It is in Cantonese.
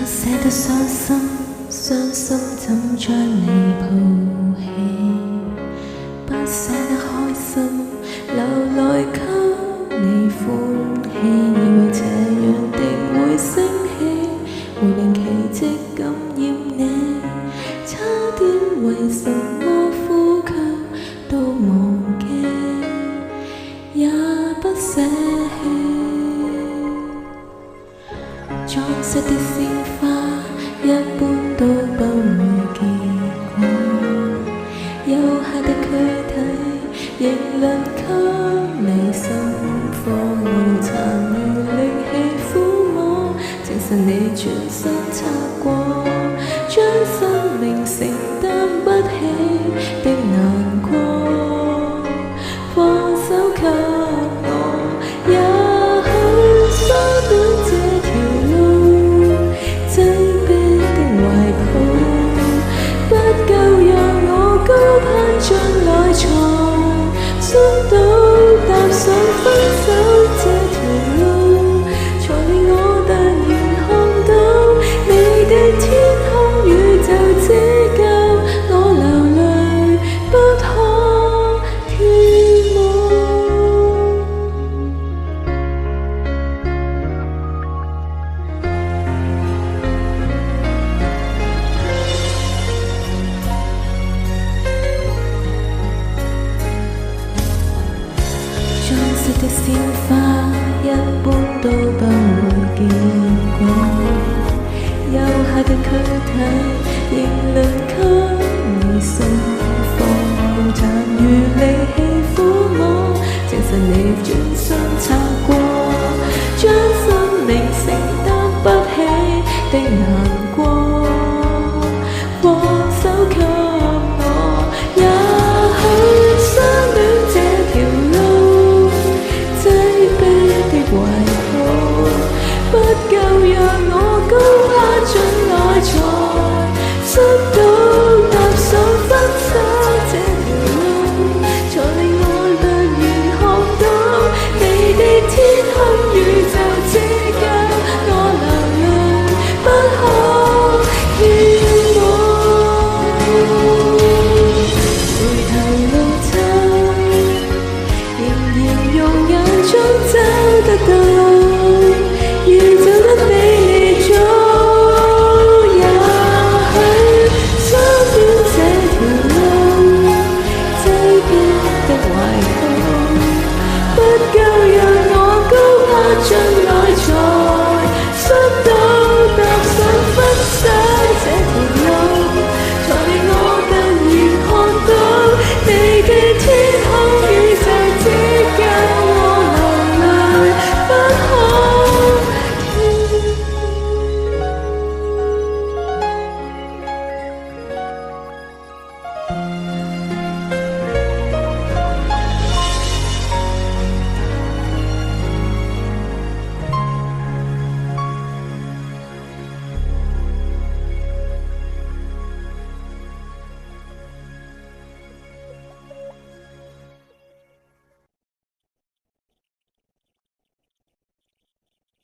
捨得傷心，傷心怎將你抱起？不捨得開心，流來給你歡喜，以為這樣定會升起，會令奇蹟感染你。差點為什麼呼吸都忘記，也不捨棄。裝飾的鮮花一般都不會結果，優雅的軀體仍能給你心火，我用殘餘力氣撫摸，證實你全身擦過，將生命承擔不起的難過，放手給我，也許相戀這條路，擠迫的懷抱，不夠讓我高攀進來床，摔倒踏上分手這條路，才令我突然看到你的天空宇宙只夠我流淚，不可跳舞。裝飾的鮮花一般都不會結果，優雅的軀體仍能給你心火，用殘餘力氣撫摸，證實你轉身擦過，將生命承擔不起的難過，放手給我，也許相戀這條路，擠迫的懷抱，不夠讓我高攀進來床，摔倒踏上分手這條路，才令我突然看到你的天空宇宙只夠我流淚，不可跳舞。回頭路程，仍然用眼中找得到，要走得比你早，也許相戀這條路，擠迫的懷抱，不夠讓我高攀進